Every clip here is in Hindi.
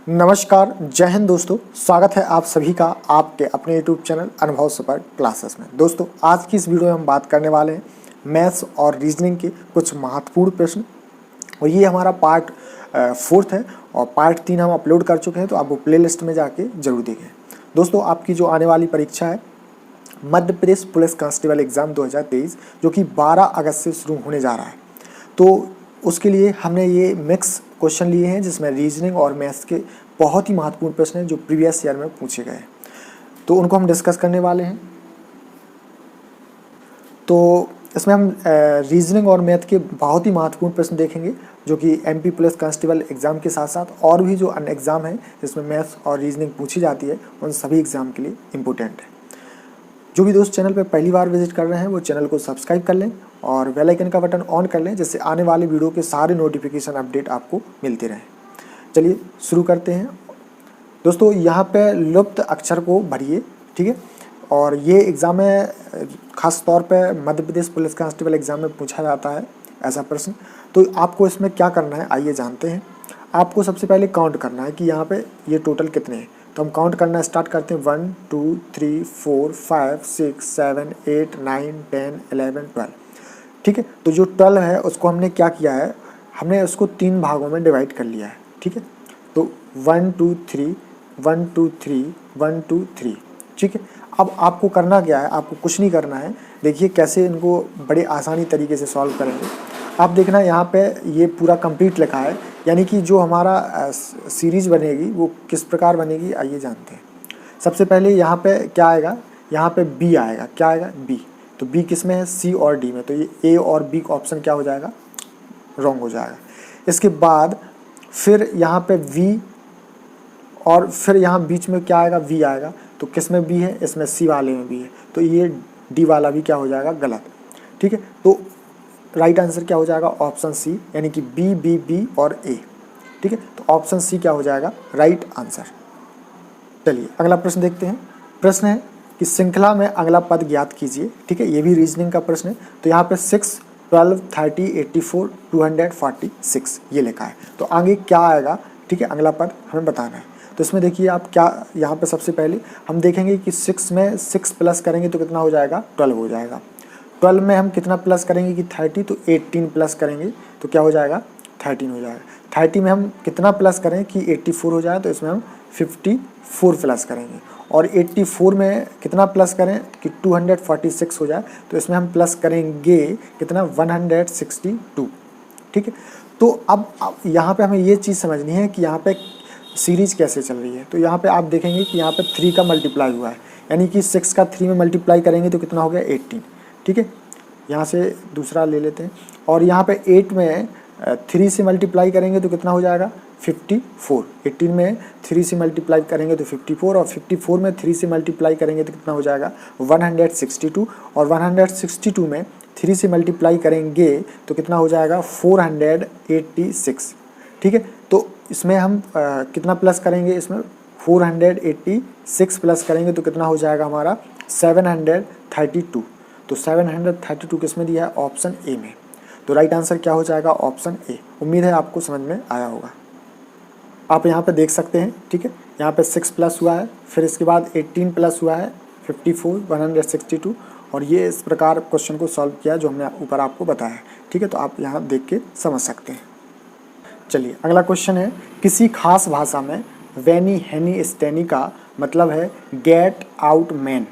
नमस्कार, जय हिंद दोस्तों। स्वागत है आप सभी का आपके अपने YouTube चैनल अनुभव सुपर क्लासेस में। दोस्तों, आज की इस वीडियो में हम बात करने वाले हैं मैथ्स और रीजनिंग के कुछ महत्वपूर्ण प्रश्न, और ये हमारा पार्ट 4 है और पार्ट 3 हम अपलोड कर चुके हैं, तो आप वो प्लेलिस्ट में जाके जरूर देखें। दोस्तों, आपकी जो आने वाली परीक्षा है Madhya Pradesh police constable exam 2023, जो कि 12 अगस्त से शुरू होने जा रहा है, तो उसके लिए हमने ये मिक्स क्वेश्चन लिए हैं जिसमें रीजनिंग और मैथ्स के बहुत ही महत्वपूर्ण प्रश्न हैं जो प्रीवियस ईयर में पूछे गए हैं, तो उनको हम डिस्कस करने वाले हैं। तो इसमें हम रीजनिंग और मैथ के बहुत ही महत्वपूर्ण प्रश्न देखेंगे जो कि एमपी पुलिस कांस्टेबल एग्जाम के साथ साथ और भी जो अन्य एग्जाम हैं जिसमें मैथ्स और रीजनिंग पूछी जाती है, उन सभी एग्जाम के लिए इम्पोर्टेंट है। जो भी दोस्त चैनल पर पहली बार विजिट कर रहे हैं वो चैनल को सब्सक्राइब कर लें और बेल आइकन का बटन ऑन कर लें, जिससे आने वाले वीडियो के सारे नोटिफिकेशन अपडेट आपको मिलते रहें। चलिए शुरू करते हैं। दोस्तों, यहाँ पे लुप्त अक्षर को भरिए, ठीक है। और ये एग्ज़ाम में खास तौर पे Madhya Pradesh police constable exam में पूछा जाता है ऐसा प्रश्न। तो आपको इसमें क्या करना है, आइए जानते हैं। आपको सबसे पहले काउंट करना है कि यहाँ पे ये टोटल कितने हैं। तो हम काउंट करना स्टार्ट करते हैं। 1 2 3 4 5 6 7 8 9 10 11 12, ठीक है। तो जो 12 है उसको हमने क्या किया है, हमने उसको 3 भागों में डिवाइड कर लिया है, ठीक है। तो 1 2 3 1 2 3 1 2 3, ठीक है। अब आपको करना क्या है, आपको कुछ नहीं करना है। देखिए कैसे इनको बड़े आसानी तरीके से सॉल्व करेंगे। आप देखना यहाँ पे ये पूरा कंप्लीट लिखा है, यानी कि जो हमारा सीरीज बनेगी वो किस प्रकार बनेगी, आइए जानते हैं। सबसे पहले यहाँ पे क्या आएगा, यहाँ पे बी आएगा। क्या आएगा, बी। तो बी किस में है, सी और डी में। तो ये ए और बी का ऑप्शन क्या हो जाएगा, रॉन्ग हो जाएगा। इसके बाद फिर यहाँ पे वी और फिर यहाँ बीच में क्या आएगा, वी आएगा। तो किस में बी है, इसमें सी वाले में बी है। तो ये डी वाला भी क्या हो जाएगा, गलत, ठीक है। तो राइट आंसर क्या हो जाएगा, ऑप्शन सी, यानी कि बी बी बी और ए, ठीक है। तो ऑप्शन सी क्या हो जाएगा, राइट आंसर। चलिए अगला प्रश्न देखते हैं। प्रश्न है कि श्रृंखला में अगला पद ज्ञात कीजिए, ठीक है। ये भी रीजनिंग का प्रश्न है। तो यहाँ पे 6 12 30 84 246 ये लिखा है। तो आगे क्या आएगा, ठीक है, अगला पद हमें बताना है। तो इसमें देखिए आप क्या, यहाँ पे सबसे पहले हम देखेंगे कि 6 में 6 प्लस करेंगे तो कितना हो जाएगा, 12 हो जाएगा। 12 में हम कितना प्लस करेंगे कि 30, तो 18 प्लस करेंगे तो क्या हो जाएगा, 13 हो जाएगा। 30 में हम कितना प्लस करें कि 84 हो जाए, तो इसमें हम 54 प्लस करेंगे। और 84 में कितना प्लस करें कि 246 हो जाए, तो इसमें हम प्लस करेंगे कितना, 162, ठीक है। तो अब यहाँ पे हमें ये चीज़ समझनी है कि यहाँ पे सीरीज कैसे चल रही है। तो यहाँ पे आप देखेंगे कि यहाँ पे 3 का मल्टीप्लाई हुआ है, यानी कि 6 का 3 में मल्टीप्लाई करेंगे तो कितना हो गया, 18, ठीक है। यहाँ से दूसरा ले लेते हैं। और यहाँ पे 8 में 3 से मल्टीप्लाई करेंगे तो कितना हो जाएगा, 54। 18 में 3 से मल्टीप्लाई करेंगे तो 54, और 54 में 3 से मल्टीप्लाई करेंगे तो कितना हो जाएगा, 162। और 162 में 3 से मल्टीप्लाई करेंगे तो कितना हो जाएगा, 486, ठीक है। तो इसमें हम कितना प्लस करेंगे, इसमें 486 प्लस करेंगे तो कितना हो जाएगा हमारा, 732। तो 732 किस में दिया है, ऑप्शन ए में। तो राइट आंसर क्या हो जाएगा, ऑप्शन ए। उम्मीद है आपको समझ में आया होगा। आप यहाँ पे देख सकते हैं, ठीक है। यहाँ पे 6 प्लस हुआ है, फिर इसके बाद 18 प्लस हुआ है, 54, 162, और ये इस प्रकार क्वेश्चन को सॉल्व किया जो हमने ऊपर आपको बताया है, ठीक है। तो आप यहाँ देख के समझ सकते हैं। चलिए अगला क्वेश्चन है, किसी खास भाषा में वेनी हैनी स्टैनी का मतलब है गेट आउट मैन,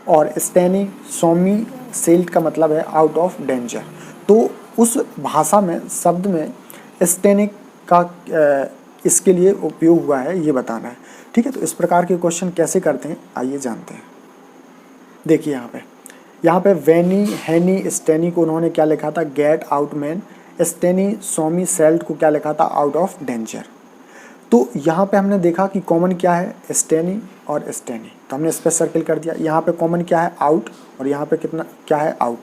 और स्टैनी सोमी सेल्ट का मतलब है आउट ऑफ डेंजर। तो उस भाषा में शब्द में स्टैनी का इसके लिए उपयोग हुआ है, ये बताना है, ठीक है। तो इस प्रकार के क्वेश्चन कैसे करते हैं, आइए जानते हैं। देखिए यहाँ पे वेनी हैनी स्टैनी को उन्होंने क्या लिखा था, गेट आउट मैन। स्टैनी सोमी सेल्ट को क्या लिखा था, आउट ऑफ डेंजर। तो यहाँ पे हमने देखा कि कॉमन क्या है, स्टैनी और स्टैनी, तो हमने इस पर सर्किल कर दिया। यहाँ पे कॉमन क्या है, आउट, और यहाँ पे कितना क्या है, आउट,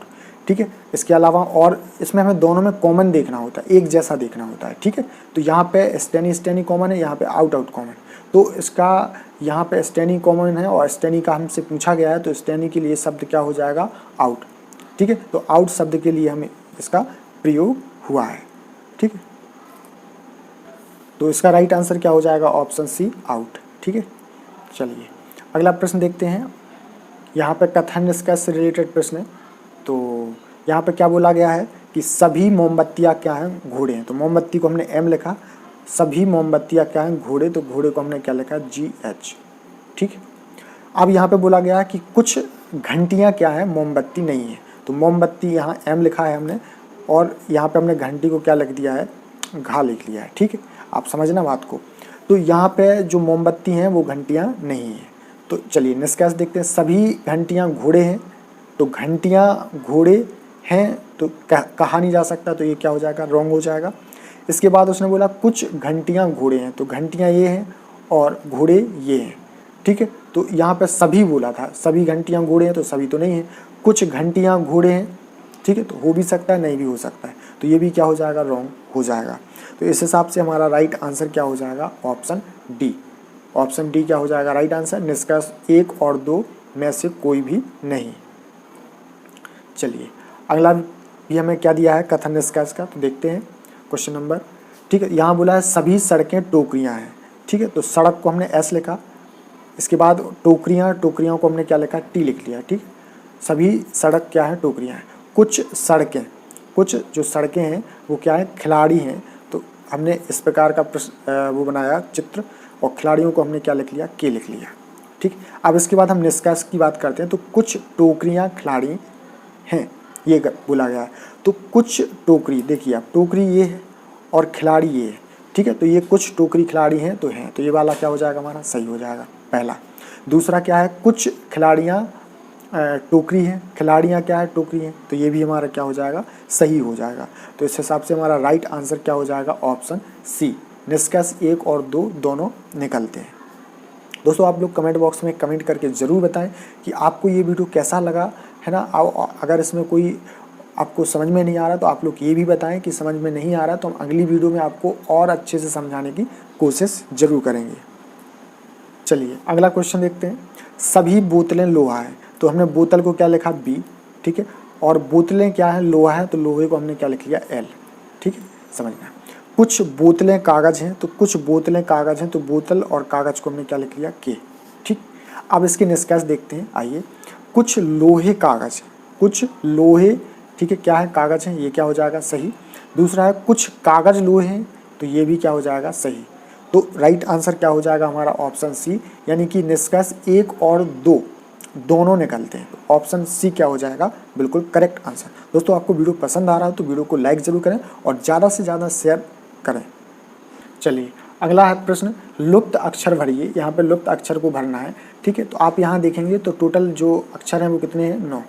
ठीक है। इसके अलावा और इसमें हमें दोनों में कॉमन देखना होता है, एक जैसा देखना होता है, ठीक है। तो यहाँ पे स्टैनी स्टैनी कॉमन है, यहाँ पे आउट आउट कॉमन। तो इसका यहाँ पे स्टैनी कॉमन है और स्टैनी का हमसे पूछा गया है, तो स्टैनी के लिए शब्द क्या हो जाएगा, आउट, ठीक है। तो आउट शब्द के लिए हमें इसका प्रयोग हुआ है, ठीक है। तो इसका राइट आंसर क्या हो जाएगा, ऑप्शन सी आउट। ठीक है, चलिए अगला प्रश्न देखते हैं। यहाँ पे कथन निष्कर्ष से रिलेटेड प्रश्न है। तो यहाँ पे क्या बोला गया है कि सभी मोमबत्तियाँ क्या हैं, घोड़े हैं। तो मोमबत्ती को हमने एम लिखा, सभी मोमबत्तियाँ क्या हैं, घोड़े। तो घोड़े को हमने क्या लिखा, GH। ठीक है, अब यहाँ पे बोला गया है कि कुछ घंटियाँ क्या हैं, मोमबत्ती नहीं है। तो मोमबत्ती यहाँ एम लिखा है हमने, और यहाँ पे हमने घंटी को क्या लिख दिया है, घा लिख लिया है। ठीक है, आप समझना बात को। तो यहाँ पे जो मोमबत्ती हैं वो घंटियाँ नहीं हैं। तो चलिए निष्कर्ष देखते हैं। सभी घंटियाँ घोड़े हैं, तो घंटियाँ घोड़े हैं तो कहा नहीं जा सकता, तो ये क्या हो जाएगा, रॉन्ग हो जाएगा। इसके बाद उसने बोला कुछ घंटियाँ घोड़े हैं, तो घंटियाँ ये हैं और घोड़े ये हैं। ठीक है, तो यहाँ पे सभी बोला था, सभी घंटियाँ घोड़े हैं, तो सभी तो नहीं है। कुछ घंटियाँ घोड़े हैं, ठीक है, तो हो भी सकता है, नहीं भी हो सकता है, तो ये भी क्या हो जाएगा, रॉन्ग हो जाएगा। तो इस हिसाब से हमारा राइट आंसर क्या हो जाएगा, ऑप्शन डी। ऑप्शन डी क्या हो जाएगा राइट आंसर, निष्कर्ष 1 और 2 में से कोई भी नहीं। चलिए अगला भी हमें क्या दिया है, कथन निष्कर्ष का। तो देखते हैं क्वेश्चन नंबर। ठीक है, यहाँ बोला है सभी सड़कें टोकरियाँ हैं। ठीक है, तो सड़क को हमने एस लिखा, इसके बाद टोकरियाँ, टोकरियों को हमने क्या लिखा, टी लिख लिया। ठीक, सभी सड़क क्या है, टोकरियाँ हैं। कुछ सड़कें, कुछ जो सड़कें हैं वो क्या है, खिलाड़ी हैं। तो हमने इस प्रकार का वो बनाया चित्र, और खिलाड़ियों को हमने क्या लिख लिया, के लिख लिया। ठीक, अब इसके बाद हम निष्कर्ष की बात करते हैं। तो कुछ टोकरियाँ खिलाड़ी हैं, ये बोला गया है। तो कुछ टोकरी, देखिए आप, टोकरी ये है और खिलाड़ी ये है। ठीक है, तो ये कुछ टोकरी खिलाड़ी हैं तो हैं, तो ये वाला क्या हो जाएगा हमारा, सही हो जाएगा पहला। दूसरा क्या है, कुछ खिलाड़ियाँ टोकरी हैं, खिलाड़ियाँ क्या है, टोकरी हैं, तो ये भी हमारा क्या हो जाएगा, सही हो जाएगा। तो इस हिसाब से हमारा राइट आंसर क्या हो जाएगा, ऑप्शन सी। निष्कर्ष 1 और 2 दोनों निकलते हैं। दोस्तों आप लोग कमेंट बॉक्स में कमेंट करके ज़रूर बताएं कि आपको ये वीडियो कैसा लगा है ना। अगर इसमें कोई आपको समझ में नहीं आ रहा तो आप लोग ये भी बताएं कि समझ में नहीं आ रहा, तो हम अगली वीडियो में आपको और अच्छे से समझाने की कोशिश ज़रूर करेंगे। चलिए अगला क्वेश्चन देखते हैं। सभी बोतलें लोहा है, तो हमने बोतल को क्या लिखा, बी। ठीक है, और बोतलें क्या है, लोहा है, तो लोहे को हमने क्या लिख लिया, एल। ठीक है, समझना। कुछ बोतलें कागज़ हैं, तो कुछ बोतलें कागज़ हैं, तो बोतल और कागज़ को हमने क्या लिख लिया, के। ठीक, अब इसके निष्कर्ष देखते हैं, आइए। कुछ लोहे कागज़, कुछ लोहे, ठीक है, क्या है, कागज़ हैं, ये क्या हो जाएगा, सही। दूसरा है कुछ कागज़ लोहे हैं, तो ये भी क्या हो जाएगा, सही। तो राइट आंसर क्या हो जाएगा हमारा, ऑप्शन सी। यानी कि निष्कर्ष 1 और 2 दोनों निकलते हैं, तो ऑप्शन सी क्या हो जाएगा, बिल्कुल करेक्ट आंसर। दोस्तों आपको वीडियो पसंद आ रहा है तो वीडियो को लाइक ज़रूर करें और ज़्यादा से ज़्यादा शेयर करें। चलिए अगला है प्रश्न, लुप्त अक्षर भरिए। यहाँ पे लुप्त अक्षर को भरना है। ठीक है, तो आप यहाँ देखेंगे तो टोटल जो अक्षर हैं वो कितने हैं, 9।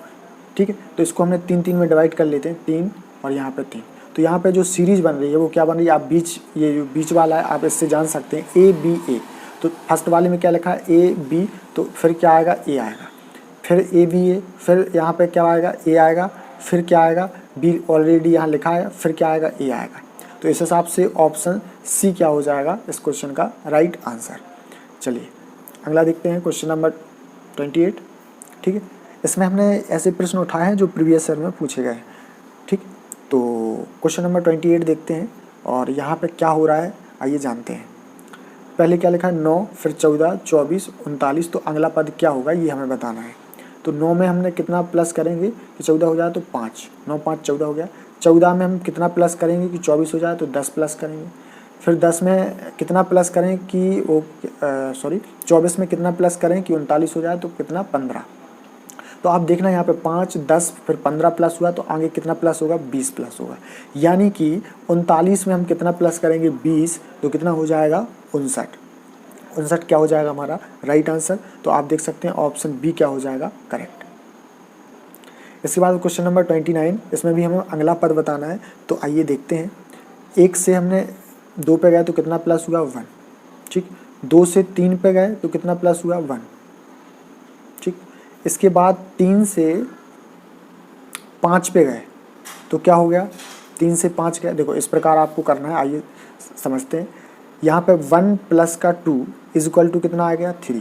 ठीक है, तो इसको हमने 3-3 में डिवाइड कर लेते हैं, 3 और यहाँ पे 3। तो यहाँ पे जो सीरीज बन रही है वो क्या बन रही है, आप बीच, ये जो बीच वाला है आप इससे जान सकते हैं, ABA। तो फर्स्ट वाले में क्या लिखा है, AB, तो फिर क्या आएगा, A आएगा, फिर ABA, फिर यहाँ पे क्या आएगा, A आएगा, फिर क्या आएगा, B ऑलरेडी यहाँ लिखा है, फिर क्या आएगा, A आएगा। तो इस हिसाब से ऑप्शन सी क्या हो जाएगा इस क्वेश्चन का राइट आंसर। चलिए अगला देखते हैं, क्वेश्चन नंबर 28। ठीक है, इसमें हमने ऐसे प्रश्न उठाए हैं जो प्रीवियस ईयर में पूछे गए हैं। ठीक, तो क्वेश्चन नंबर 28 देखते हैं, और यहाँ पे क्या हो रहा है आइए जानते हैं। पहले क्या लिखा है, 9, फिर 14, 24, 39, तो अगला पद क्या होगा ये हमें बताना है। तो 9 में हमने कितना प्लस करेंगे कि 14 हो जाए, तो 5, 9 5 14 हो गया। 14 में हम कितना प्लस करेंगे कि 24 हो जाए, तो 10 प्लस करेंगे। फिर 10 में कितना प्लस करें कि वो 24 में कितना प्लस करें कि 39 हो जाए, तो कितना, 15। तो आप देखना यहाँ पे 5, 10, फिर 15 प्लस हुआ, तो आगे कितना प्लस होगा, 20 प्लस होगा। यानी कि 39 में हम कितना प्लस करेंगे, 20, तो कितना हो जाएगा, 59। 59 क्या हो जाएगा हमारा राइट आंसर। तो आप देख सकते हैं ऑप्शन बी क्या हो जाएगा करेक्ट। इसके बाद क्वेश्चन नंबर 29, इसमें भी हमें अगला पद बताना है। तो आइए देखते हैं। 1 से हमने 2 पे गए तो कितना प्लस हुआ, 1। ठीक, 2 से 3 पे गए तो कितना प्लस हुआ, 1। ठीक, इसके बाद 3 से 5 पे गए तो क्या हो गया, 3 से 5 गए। देखो इस प्रकार आपको करना है, आइए समझते हैं। यहाँ पे 1 प्लस का 2 इज इक्वल टू कितना आ गया, 3।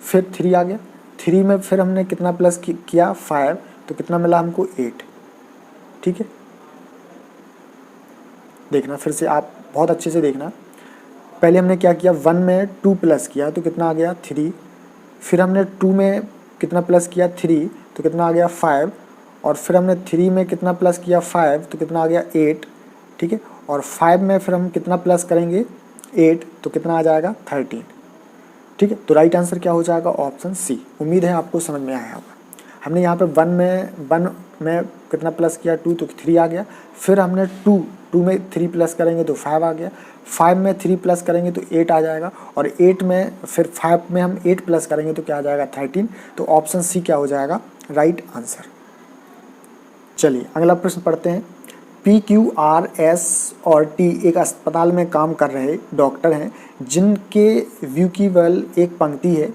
फिर 3 आ गया, 3 में फिर हमने कितना प्लस किया, 5, तो कितना मिला हमको, 8। ठीक है, देखना फिर से आप बहुत अच्छे से देखना। पहले हमने क्या किया, 1 में 2 प्लस किया तो कितना आ गया 3, फिर हमने 2 में कितना प्लस किया 3 तो कितना आ गया 5, और फिर हमने 3 में कितना प्लस किया 5 तो कितना आ गया 8, ठीक है, और 5 में फिर हम कितना प्लस करेंगे 8 तो कितना आ जाएगा 13, ठीक है। तो राइट आंसर क्या हो जाएगा, ऑप्शन सी। उम्मीद है आपको समझ में आया होगा। हमने यहाँ पे 1 में कितना प्लस किया 2 तो 3 आ गया, फिर हमने 2 में 3 प्लस करेंगे तो 5 आ गया, 5 में 3 प्लस करेंगे तो 8 आ जाएगा, और 8 में फिर 5 में हम 8 प्लस करेंगे तो क्या आ जाएगा 13। तो ऑप्शन सी क्या हो जाएगा, राइट आंसर। चलिए अगला प्रश्न पढ़ते हैं। PQRS और T एक अस्पताल में काम कर रहे डॉक्टर हैं जिनके व्यू की केवल एक पंक्ति है।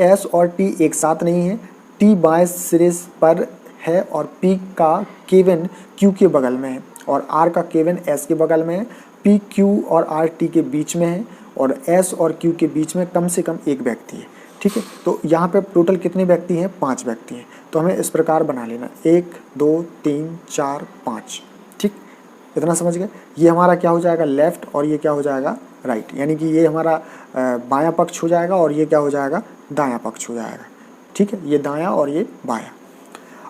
S और T एक साथ नहीं है, T बाएं सिरे पर है और P का केबिन Q के बगल में है और R का केबिन S के बगल में है। P Q और R T के बीच में है और S और Q के बीच में कम से कम एक व्यक्ति है, ठीक है। तो यहाँ पे टोटल कितने व्यक्ति हैं, 5 व्यक्ति हैं। तो हमें इस प्रकार बना लेना 1 2 3 4 5, ठीक, इतना समझ गए। ये हमारा क्या हो जाएगा लेफ्ट और ये क्या हो जाएगा राइट, यानी कि ये हमारा बायां पक्ष हो जाएगा और ये क्या हो जाएगा दायां पक्ष हो जाएगा, ठीक है, ये दायां और ये बायां।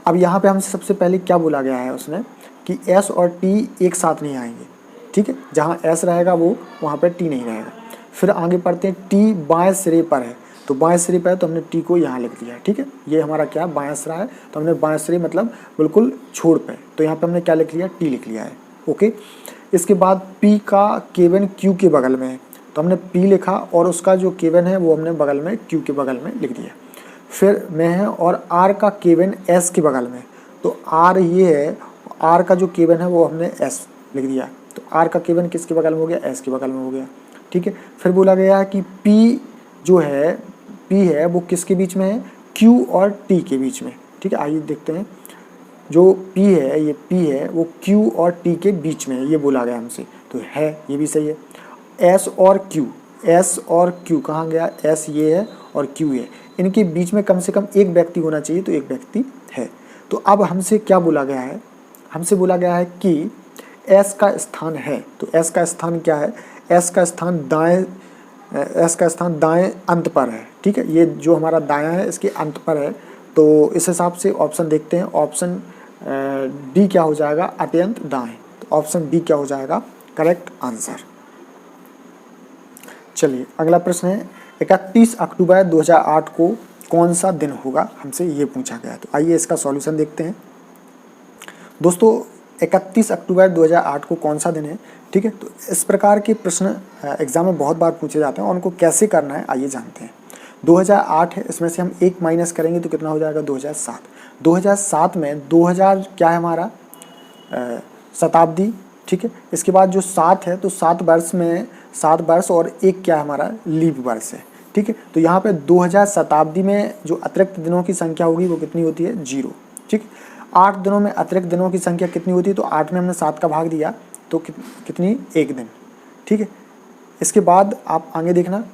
अब यहाँ पे हमसे सबसे पहले क्या बोला गया है उसने कि S और T एक साथ नहीं आएंगे, ठीक है, जहाँ S रहेगा वो वहाँ पर T नहीं रहेगा। फिर आगे पढ़ते हैं T बाएं सिरे पर है, तो बाएं सिरे पर है तो हमने T को यहाँ लिख दिया, ठीक है। ये हमारा क्या बायां सिरा है तो हमने बाएं सिरे मतलब बिल्कुल छोर पे, तो यहाँ पे हमने क्या लिख लिया T लिख लिया है, ओके। इसके बाद P का केबिन Q के बगल में है तो हमने P लिखा और उसका जो केबिन है वो हमने बगल में Q के बगल में लिख दिया। फिर में है और R का केबिन S के बगल में, तो R ये है, R का जो केबिन है वो हमने S लिख दिया, तो R का केबिन किसके बगल में हो गया, S के बगल में हो गया, ठीक है। फिर बोला गया है कि P जो है P है वो किसके बीच में है, Q और T के बीच में, ठीक है। आइए देखते हैं, जो P है ये P है वो Q और T के बीच में है, ये बोला गया हमसे, तो है ये भी सही है। S और Q कहाँ गया, S ये है और Q है, इनके बीच में कम से कम एक व्यक्ति होना चाहिए, तो एक व्यक्ति है। तो अब हमसे क्या बोला गया है, हमसे बोला गया है कि S का स्थान है, तो S का स्थान क्या है, S का स्थान दाएं अंत पर है, ठीक है, ये जो हमारा दायां है इसके अंत पर है। तो इस हिसाब से ऑप्शन देखते हैं, ऑप्शन डी क्या हो जाएगा, अत्यंत दाएं, तो ऑप्शन डी क्या हो जाएगा करेक्ट आंसर। चलिए अगला प्रश्न है, 31 अक्टूबर 2008 को कौन सा दिन होगा, हमसे ये पूछा गया। तो आइए इसका सॉल्यूशन देखते हैं। दोस्तों 31 अक्टूबर 2008 को कौन सा दिन है, ठीक है। तो इस प्रकार के प्रश्न एग्जाम में बहुत बार पूछे जाते हैं और उनको कैसे करना है आइए जानते हैं। 2008 है, इसमें से हम 1 माइनस करेंगे तो कितना हो जाएगा 2007। 2007 में 2000 क्या है हमारा शताब्दी, ठीक है। इसके बाद जो 7 है तो 7 वर्ष में 7 वर्ष और 1 क्या है हमारा लीप वर्ष है, ठीक है। तो यहाँ पे 2000 शताब्दी में जो अतिरिक्त दिनों की संख्या होगी वो कितनी होती है 0, ठीक है। 8 दिनों में अतिरिक्त दिनों की संख्या कितनी होती है, तो 8 में हमने 7 का भाग दिया तो कितनी 1 दिन, ठीक है। इसके बाद आप आगे देखना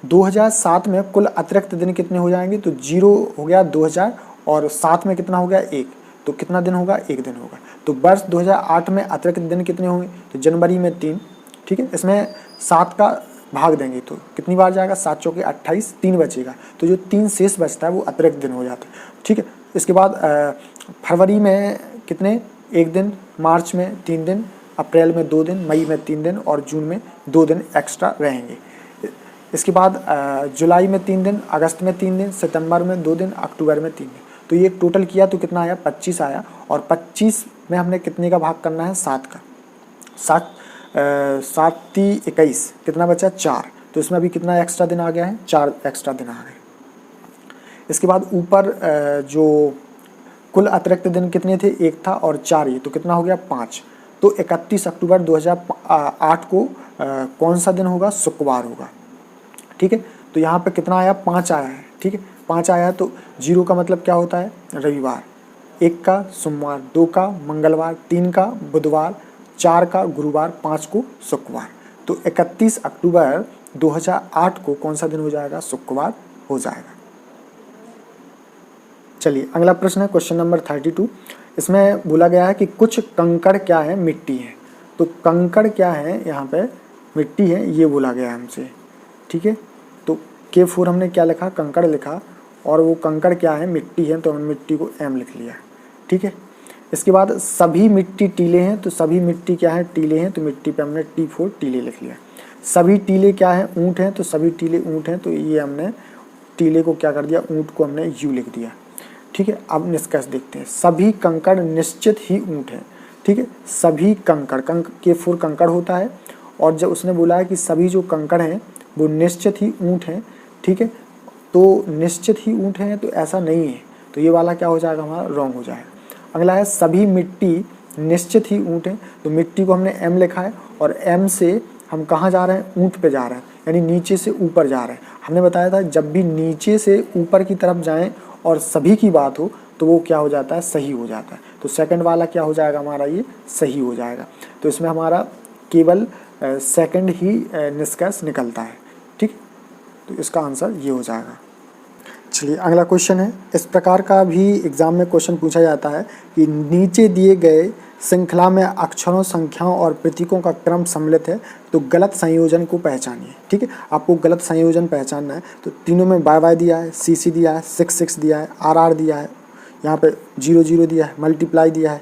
2007 में कुल अतिरिक्त दिन कितने हो जाएंगे, तो 0 हो गया 2000 और 7 में कितना हो गया 1, तो कितना दिन होगा 1 दिन होगा। तो वर्ष 2008 में अतिरिक्त दिन कितने होंगे, तो जनवरी में 3, ठीक है। इसमें 7 का भाग देंगे तो कितनी बार जाएगा, 7 चौके 28, 3 बचेगा, तो जो 3 शेष बचता है वो अतिरिक्त दिन हो जाता है, ठीक है। इसके बाद फरवरी में कितने 1 दिन, मार्च में 3 दिन, अप्रैल में 2 दिन, मई में 3 दिन और जून में 2 दिन एक्स्ट्रा रहेंगे। इसके बाद जुलाई में 3 दिन, अगस्त में 3 दिन, सितंबर में 2 दिन, अक्टूबर में 3 दिन। तो ये टोटल किया तो कितना आया 25 आया, और 25 में हमने कितने का भाग करना है 7 का, 7 3 21, कितना बचा 4, तो इसमें अभी कितना एक्स्ट्रा दिन आ गया है 4 एक्स्ट्रा दिन आ गए। इसके बाद ऊपर जो कुल अतिरिक्त दिन कितने थे 1 था और 4 ये, तो कितना हो गया 5। तो 31 अक्टूबर 2008 को कौन सा दिन होगा, शुक्रवार होगा, ठीक है। तो यहाँ पे कितना आया 5 आया है, ठीक है, 5 आया है। तो 0 का मतलब क्या होता है रविवार, 1 का सोमवार, 2 का मंगलवार, 3 का बुधवार, 4 का गुरुवार, 5 को शुक्रवार। तो 31 अक्टूबर 2008 को कौन सा दिन हो जाएगा, शुक्रवार हो जाएगा। चलिए अगला प्रश्न है क्वेश्चन नंबर 32। इसमें बोला गया है कि कुछ कंकड़ क्या है, मिट्टी है। तो कंकड़ क्या है यहाँ पे मिट्टी है ये बोला गया हमसे, ठीक है। तो K4 हमने क्या लिखा, कंकड़ लिखा, और वो कंकड़ क्या है, मिट्टी है, तो हमने मिट्टी को M लिख लिया, ठीक है। इसके बाद सभी मिट्टी टीले हैं, तो सभी मिट्टी क्या है, टीले हैं, तो मिट्टी पे हमने T4 टीले लिख लिया। सभी टीले क्या है, ऊँट हैं, तो सभी टीले ऊँट हैं, तो ये हमने टीले को क्या कर दिया, ऊँट को हमने U लिख दिया, ठीक है। अब निष्कर्ष देखते हैं। सभी कंकड़ निश्चित ही ऊँट हैं, ठीक है। सभी कंकड़, K4 कंकड़ होता है, और जब उसने बोला है कि सभी जो कंकड़ हैं वो निश्चित ही ऊँट हैं, ठीक है। तो निश्चित ही ऊँट हैं तो ऐसा नहीं है, तो ये वाला क्या हो जाएगा हमारा, रॉन्ग हो जाएगा। अगला है सभी मिट्टी निश्चित ही ऊँट हैं, तो मिट्टी को हमने M लिखा है, और M से हम कहाँ जा रहे हैं, ऊँट पे जा रहे हैं, यानी नीचे से ऊपर जा रहे हैं। हमने बताया था जब भी नीचे से ऊपर की तरफ जाएं और सभी की बात हो तो वो क्या हो जाता है, सही हो जाता है। तो सेकंड वाला क्या हो जाएगा हमारा, ये सही हो जाएगा। तो इसमें हमारा केवल सेकंड ही निष्कर्ष निकलता है, ठीक। तो इसका आंसर ये हो जाएगा। चलिए अगला क्वेश्चन है। इस प्रकार का भी एग्जाम में क्वेश्चन पूछा जाता है कि नीचे दिए गए श्रृंखला में अक्षरों, संख्याओं और प्रतीकों का क्रम सम्मिलित है, तो गलत संयोजन को पहचानिए, ठीक है। आपको गलत संयोजन पहचानना है। तो तीनों में YY दिया है, CC दिया है, 6 दिया है, RR दिया है, यहाँ पे 0 दिया है, मल्टीप्लाई दिया है,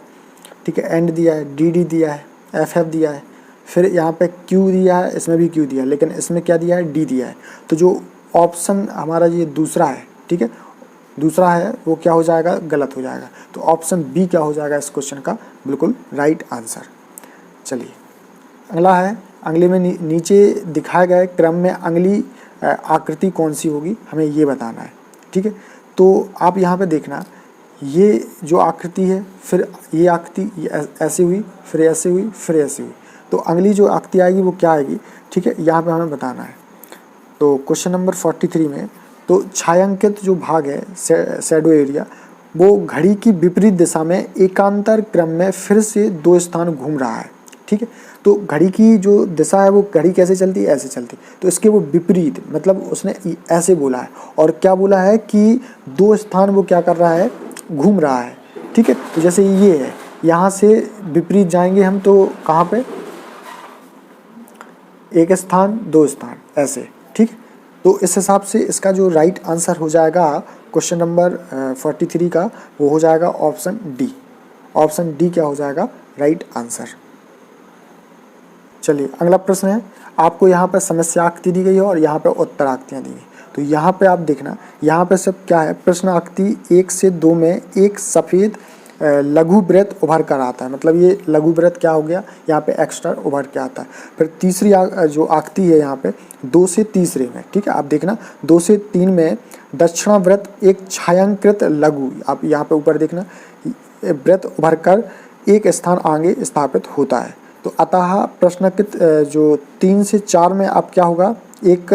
ठीक है, एंड दिया है, DD दिया है, FF दिया है, फिर यहाँ पे Q दिया है, इसमें भी Q दिया है, लेकिन इसमें क्या दिया है, D दिया है। तो जो ऑप्शन हमारा ये दूसरा है, ठीक है, दूसरा है वो क्या हो जाएगा, गलत हो जाएगा। तो ऑप्शन बी क्या हो जाएगा इस क्वेश्चन का बिल्कुल राइट आंसर। चलिए अगला है, अगले में नीचे दिखाए गए क्रम में अगली आकृति कौन सी होगी, हमें ये बताना है, ठीक है। तो आप यहाँ पे देखना, ये जो आकृति है, फिर ये आकृति ऐसे हुई, फिर ऐसे हुई, फिर ऐसे हुई, तो अगली जो आकृति आएगी वो क्या आएगी, ठीक है, यहाँ पे हमें बताना है। तो क्वेश्चन नंबर 43 में, तो छायांकित जो भाग है, शैडो एरिया, वो घड़ी की विपरीत दिशा में एकांतर क्रम में फिर से 2 स्थान घूम रहा है, ठीक है। तो घड़ी की जो दिशा है वो घड़ी कैसे चलती है, ऐसे चलती, तो इसके वो विपरीत, मतलब उसने ऐसे बोला है, और क्या बोला है कि 2 स्थान वो क्या कर रहा है, घूम रहा है, ठीक है। तो जैसे ये है, यहाँ से विपरीत जाएंगे हम तो कहाँ पे, 1 स्थान 2 स्थान ऐसे, ठीक है। तो इस हिसाब से इसका जो राइट आंसर हो जाएगा क्वेश्चन नंबर 43 का, वो हो जाएगा ऑप्शन डी। ऑप्शन डी क्या हो जाएगा राइट आंसर। चलिए अगला प्रश्न है, आपको यहाँ पर समस्या आकृति दी गई है और यहाँ पर उत्तर आकृतियाँ दी गई। तो यहाँ पे आप देखना, यहाँ पे सब क्या है, प्रश्न आकृति 1 से 2 में एक सफ़ेद लघु वृत्त उभर कर आता है, मतलब ये लघु वृत्त क्या हो गया, यहाँ पे एक्स्ट्रा उभर के आता है। फिर तीसरी जो आकृति है यहाँ पे 2 से तीसरे में, ठीक है, आप देखना 2 से 3 में दक्षिणावृत्त एक छायांकित लघु, आप यहाँ पे ऊपर देखना, वृत्त उभर कर एक स्थान आगे स्थापित होता है। तो अतः प्रश्नकृत जो 3 से 4 में अब क्या होगा, एक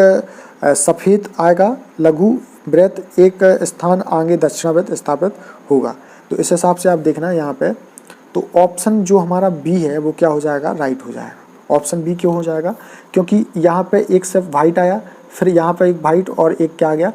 सफ़ेद आएगा लघु वृत्त, एक स्थान आगे दक्षिणावृत्त स्थापित होगा। तो इस हिसाब से आप देखना यहाँ पे, तो ऑप्शन जो हमारा बी है वो क्या हो जाएगा, राइट हो जाएगा। ऑप्शन बी क्यों हो जाएगा, क्योंकि यहाँ पे एक सिर्फ वाइट आया, फिर यहाँ पे एक वाइट और एक क्या आ गया,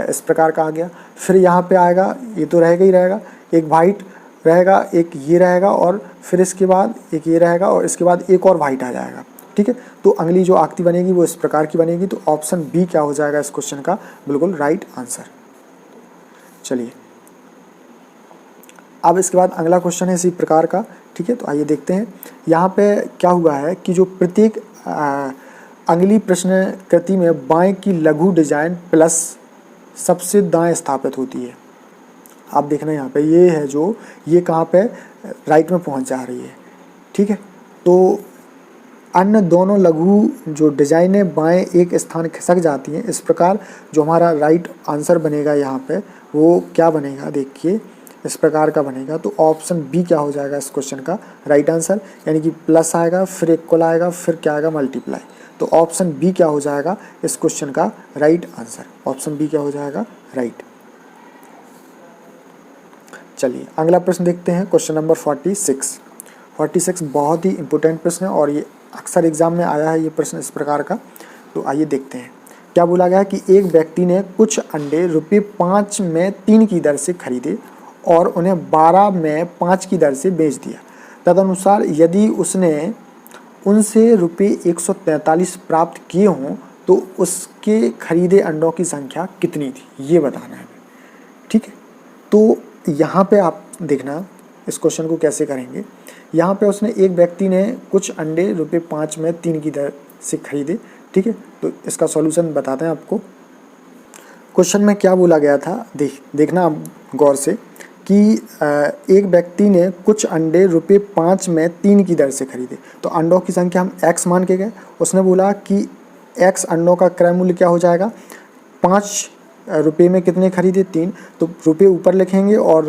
इस प्रकार का आ गया, फिर यहाँ पे आएगा, ये तो रहेगा ही रहेगा, एक वाइट रहेगा, एक ये रहेगा, और फिर इसके बाद एक ये रहेगा, और इसके बाद एक और वाइट आ जाएगा, ठीक है। तो अगली जो आकृति बनेगी वो इस प्रकार की बनेगी। तो ऑप्शन बी क्या हो जाएगा इस क्वेश्चन का बिल्कुल राइट आंसर। चलिए अब इसके बाद अगला क्वेश्चन है इसी प्रकार का, ठीक है। तो आइए देखते हैं यहाँ पे क्या हुआ है कि जो प्रत्येक अगली प्रश्न कृति में बाएं की लघु डिजाइन प्लस सबसे दाएं स्थापित होती है। आप देखना यहाँ पे ये है जो, ये कहाँ पे राइट में पहुँच जा रही है, ठीक है। तो अन्य दोनों लघु जो डिजाइनें बाएं एक स्थान खिसक जाती हैं। इस प्रकार जो हमारा राइट आंसर बनेगा यहाँ पे वो क्या बनेगा, देखिए इस प्रकार का बनेगा। तो ऑप्शन बी क्या हो जाएगा इस क्वेश्चन का राइट आंसर, यानी कि प्लस आएगा, फिर इक्वल आएगा, फिर क्या आएगा, मल्टीप्लाई। तो ऑप्शन बी क्या हो जाएगा इस क्वेश्चन का राइट आंसर। ऑप्शन बी क्या हो जाएगा, राइट। चलिए अगला प्रश्न देखते हैं, क्वेश्चन नंबर 46 बहुत ही इंपॉर्टेंट प्रश्न है और ये अक्सर एग्जाम में आया है ये प्रश्न इस प्रकार का। तो आइए देखते हैं क्या बोला गया कि एक व्यक्ति ने कुछ अंडे ₹5 में 3 की दर से खरीदे और उन्हें 12 में 5 की दर से बेच दिया। तदनुसार यदि उसने उनसे रुपये 143 प्राप्त किए हों तो उसके खरीदे अंडों की संख्या कितनी थी, ये बताना है। ठीक है, तो यहाँ पे आप देखना इस क्वेश्चन को कैसे करेंगे। यहाँ पे उसने एक व्यक्ति ने कुछ अंडे रुपये 5 में 3 की दर से खरीदे। ठीक है, तो इसका सॉल्यूशन बताते हैं आपको। क्वेश्चन में क्या बोला गया था, देखना आप गौर से कि एक व्यक्ति ने कुछ अंडे रुपये 5 में 3 की दर से खरीदे। तो अंडों की संख्या हम x मान के गए। उसने बोला कि x अंडों का क्रय मूल्य क्या हो जाएगा, 5 रुपये में कितने खरीदे, 3। तो रुपये ऊपर लिखेंगे और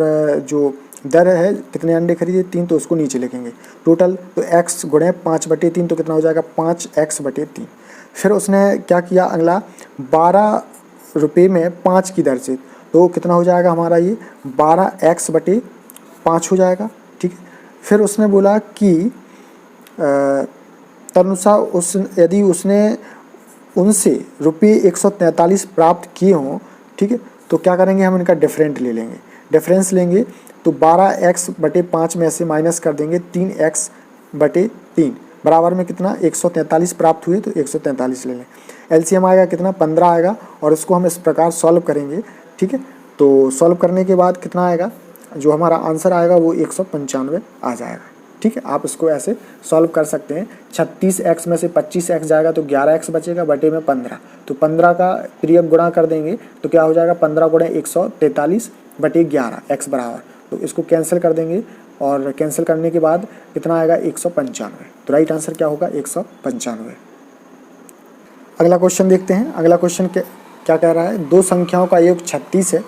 जो दर है कितने अंडे खरीदे, 3, तो उसको नीचे लिखेंगे टोटल। तो x गुणे 5/3 तो कितना हो जाएगा, 5x/3। फिर उसने क्या किया, अगला 12 रुपये में 5 की दर से, तो कितना हो जाएगा हमारा ये 12x/5 हो जाएगा। ठीक है, फिर उसने बोला कि तदनुसार यदि उसने उनसे रुपये 143 प्राप्त किए हों, ठीक है, तो क्या करेंगे, हम इनका डिफरेंस लेंगे। तो 12x/5 में से माइनस कर देंगे 3x/3 बराबर में कितना 143 प्राप्त हुए, तो 143 ले लें। एलसीएम आएगा कितना, 15 आएगा, और इसको हम इस प्रकार सॉल्व करेंगे। ठीक है, तो सॉल्व करने के बाद कितना आएगा, जो हमारा आंसर आएगा वो 195 आ जाएगा। ठीक है, आप इसको ऐसे सॉल्व कर सकते हैं। 36x में से 25x जाएगा तो 11x बचेगा बटे में 15, तो 15 का पीरियड गुणा कर देंगे तो क्या हो जाएगा, 15 गुणे 143/11 x बराबर, तो इसको कैंसिल कर देंगे और कैंसिल करने के बाद कितना आएगा 195। तो राइट आंसर क्या होगा 195। अगला क्वेश्चन देखते हैं। अगला क्वेश्चन क्या कह रहा है, दो संख्याओं का योग 36 है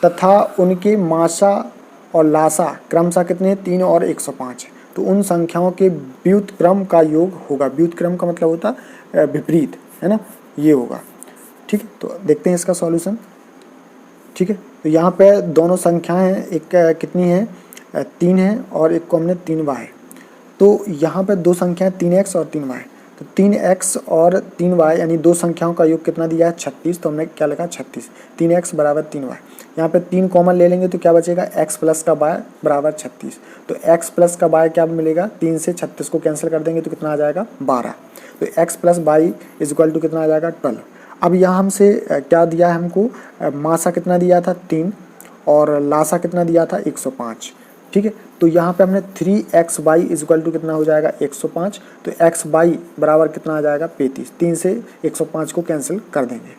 तथा उनके मासा और लासा क्रमशः कितने, 3 और 105 है। तो उन संख्याओं के व्युत्क्रम का योग होगा। व्युत्क्रम का मतलब होता है विपरीत, है ना, ये होगा। ठीक है, तो देखते हैं इसका सॉल्यूशन। ठीक है, तो यहाँ पे दोनों संख्याएं हैं, एक कितनी है 3 है और एक को हमने 3y। तो यहाँ पे दो संख्याएं 3x और 3y, तो 3x और 3y यानी दो संख्याओं का योग कितना दिया है 36, तो हमने क्या लिखा 36, 3x बराबर 3y। यहाँ पे 3 कॉमन ले लेंगे तो क्या बचेगा, x प्लस का y बराबर 36। तो x प्लस का y क्या मिलेगा, 3 से 36 को कैंसिल कर देंगे तो कितना आ जाएगा 12। तो x plus y is equal to कितना आ जाएगा 12। अब यहाँ हमसे क्या दिया है, हमको मासा कितना दिया था 3 और लासा कितना दिया था 105। ठीक है, तो यहाँ पे हमने 3xy इज इक्वल टू कितना हो जाएगा 105। तो xy बराबर कितना आ जाएगा 35। 3 से 105 को कैंसिल कर देंगे।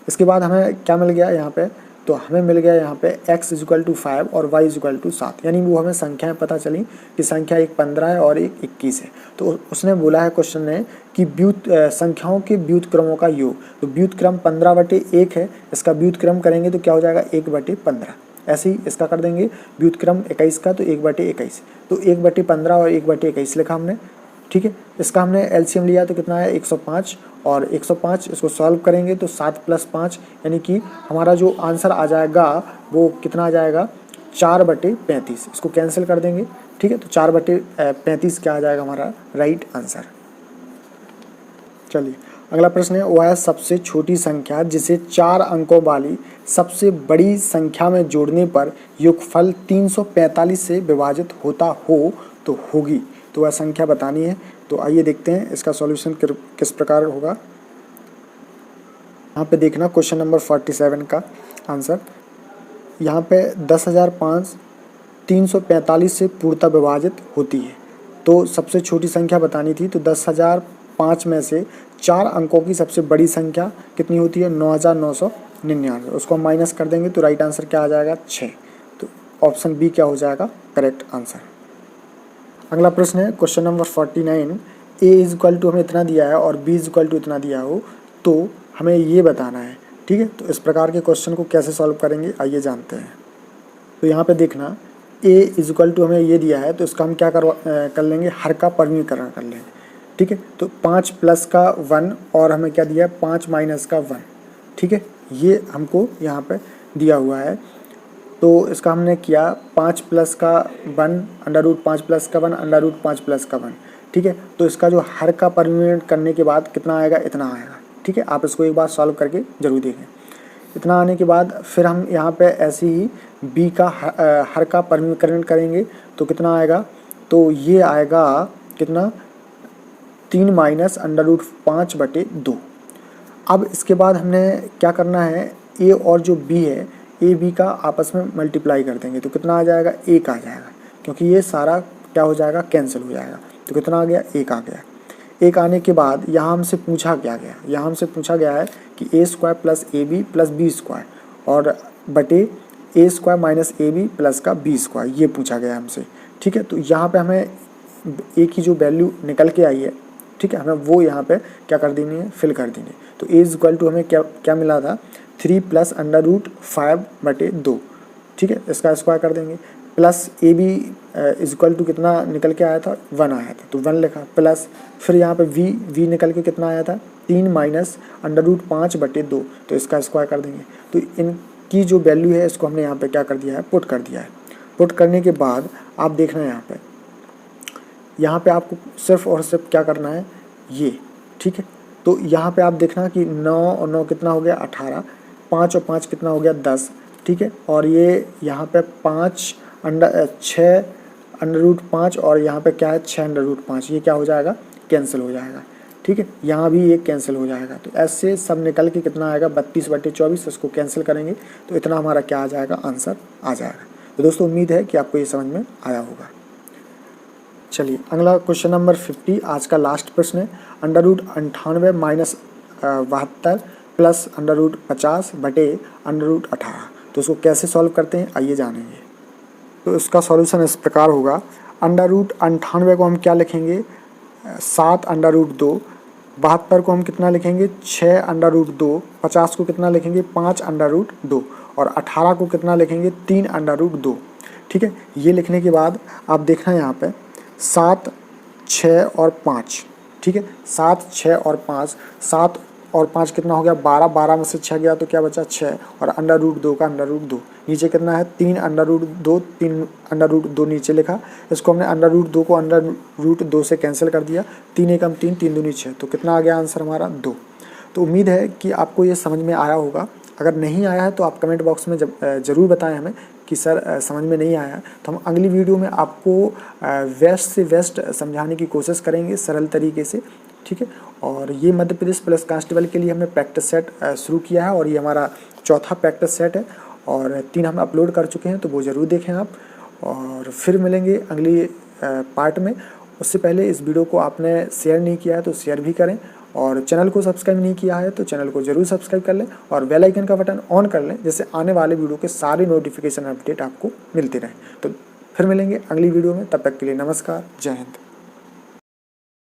इसके बाद हमें क्या मिल गया यहाँ पे, तो हमें मिल गया यहाँ पे x इज इक्वल टू 5 और y इज इक्वल टू 7, यानी वो हमें संख्याएं पता चली कि संख्या एक 15 है और एक 21 है। तो उसने बोला है क्वेश्चन ने कि संख्याओं के व्युत्क्रमों का योग। तो व्युत्क्रम 15/1 है, इसका व्युत्क्रम करेंगे तो क्या हो जाएगा 1/15। ऐसे ही इसका कर देंगे व्युत्क्रम 21 का, तो 1/21, तो 1/15 और 1/21 लिखा हमने। ठीक है, इसका हमने एलसीएम लिया तो कितना है 105 और 105, इसको सॉल्व करेंगे तो 7 + 5 यानी कि हमारा जो आंसर आ जाएगा वो कितना आ जाएगा 4/35। इसको कैंसिल कर देंगे। ठीक है, तो 4/35 क्या आ जाएगा हमारा राइट आंसर। चलिए अगला प्रश्न है, वह सबसे छोटी संख्या जिसे 4 अंकों वाली सबसे बड़ी संख्या में जोड़ने पर योगफल 345 से विभाजित होता हो तो होगी। तो वह संख्या बतानी है। तो आइए देखते हैं इसका सॉल्यूशन किस प्रकार होगा। यहाँ पे देखना क्वेश्चन नंबर 47 का आंसर। यहाँ पे 10,005 345 से पूर्णतः विभाजित होती है। तो सबसे छोटी संख्या बतानी थी, तो 10,005 में से 4 अंकों की सबसे बड़ी संख्या कितनी होती है 9,999। उसको हम माइनस कर देंगे तो राइट आंसर क्या आ जाएगा 6। तो ऑप्शन बी क्या हो जाएगा करेक्ट आंसर। अगला प्रश्न है question number 49। a is equal to हमें इतना दिया है और b इज इक्वल टू इतना दिया हो तो हमें ये बताना है। ठीक है, तो इस प्रकार के क्वेश्चन को कैसे सॉल्व करेंगे आइए जानते हैं। तो यहाँ पे देखना a इज इक्वल टू हमें ये दिया है, तो इसका हम क्या कर लेंगे, हर का परिमीकरण कर लेंगे। ठीक है, तो 5 प्लस का 1 और हमें क्या दिया है 5 माइनस का 1। ठीक है, ये हमको यहाँ पे दिया हुआ है। तो इसका हमने किया 5 प्लस का 1 √5 प्लस का 1 √5 प्लस का 1। ठीक है, तो इसका जो हर का परिमीकरण करने के बाद कितना आएगा, इतना आएगा। ठीक है, आप इसको एक बार सॉल्व करके जरूर देखें। इतना आने के बाद फिर हम यहाँ पे ऐसे ही b का हर का परिमीकरण करेंगे तो कितना आएगा, तो ये आएगा कितना 3 माइनस अंडर रूट 5/2। अब इसके बाद हमने क्या करना है, ए और जो बी है, ए बी का आपस में मल्टीप्लाई कर देंगे तो कितना आ जाएगा, 1 आ जाएगा, क्योंकि ये सारा क्या हो जाएगा, कैंसिल हो जाएगा। तो कितना आ गया, 1 आ गया। 1 आने के बाद यहाँ हमसे पूछा क्या गया, यहाँ हमसे पूछा गया है कि a² plus AB plus B² और बटे a² माइनस AB प्लस का B², ये पूछा गया हमसे। ठीक है, तो यहाँ पे हमें ए की जो वैल्यू निकल के आई है, ठीक है, हमें वो यहाँ पे क्या कर देनी है, फिल कर देनी है। तो a हमें क्या मिला था, 3 प्लस अंडर रूट 5/2। ठीक है, इसका स्क्वायर कर देंगे, प्लस AB इक्वल टू कितना निकल के आया था, 1 आया था, तो 1 लिखा, प्लस फिर यहाँ पे v निकल के कितना आया था, 3 माइनस अंडर रूट 5/2, तो इसका स्क्वायर कर देंगे। तो इनकी जो वैल्यू है इसको हमने यहाँ पे क्या कर दिया है, पुट कर दिया है। पुट करने के बाद आप देखना है यहाँ पे आपको सिर्फ और सिर्फ क्या करना है, ये। ठीक है, तो यहाँ पे आप देखना कि 9 और 9 कितना हो गया, 18, 5 और 5 कितना हो गया, 10। ठीक है, और ये यहाँ पे 6 अंडर रूट 5 और यहाँ पे क्या है, 6 अंडर रूट 5, ये क्या हो जाएगा, कैंसिल हो जाएगा। ठीक है, यहाँ भी ये कैंसिल हो जाएगा। तो ऐसे सब निकल के कितना आएगा, 32/24, इसको कैंसिल करेंगे तो इतना हमारा क्या आ जाएगा, आंसर आ जाएगा। तो दोस्तों उम्मीद है कि आपको ये समझ में आया होगा। चलिए अगला क्वेश्चन नंबर 50, आज का लास्ट प्रश्न है। Under root 98 minus 72 plus under root 50 बटे अंडर रूट 18। तो इसको कैसे सॉल्व करते हैं, आइए जानेंगे। तो इसका सॉल्यूशन इस प्रकार होगा, अंडर रूट 98 को हम क्या लिखेंगे, 7 अंडर रूट 2, 72 को हम कितना लिखेंगे, 6 अंडर रूट 2, 50 को कितना लिखेंगे, 5 अंडर रूट 2 और 18 को कितना लिखेंगे, 3 अंडर रूट 2। ठीक है, ये लिखने के बाद आप देखना यहाँ पे 7, 6 और 5। ठीक है, 7, 6 और 5, 7 और 5 कितना हो गया, 12, 12 में से 6 गया तो क्या बचा, 6 और अंडर रूट 2 का अंडर रूट 2। नीचे कितना है, 3 अंडर रूट 2, 3 अंडर रूट 2 नीचे लिखा। इसको हमने अंडर रूट 2 को अंडर रूट 2 से कैंसिल कर दिया, 3 एकम 3, 3 दूनी 6, तो कितना आ गया आंसर हमारा, 2। तो उम्मीद है कि आपको ये समझ में आया होगा। अगर नहीं आया है तो आप कमेंट बॉक्स में ज़रूर बताएं हमें कि सर समझ में नहीं आया, तो हम अगली वीडियो में आपको बेस्ट से बेस्ट समझाने की कोशिश करेंगे सरल तरीके से। ठीक है, और ये मध्य प्रदेश पुलिस कांस्टेबल के लिए हमने प्रैक्टिस सेट शुरू किया है और ये हमारा चौथा प्रैक्टिस सेट है और 3 हम अपलोड कर चुके हैं, तो वो ज़रूर देखें आप। और फिर मिलेंगे अगली पार्ट में। उससे पहले इस वीडियो को आपने शेयर नहीं किया है तो शेयर भी करें और चैनल को सब्सक्राइब नहीं किया है तो चैनल को ज़रूर सब्सक्राइब कर लें और बेल आइकन का बटन ऑन कर लें, जिससे आने वाले वीडियो के सारे नोटिफिकेशन अपडेट आपको मिलते रहें। तो फिर मिलेंगे अगली वीडियो में, तब तक के लिए नमस्कार, जय हिंद।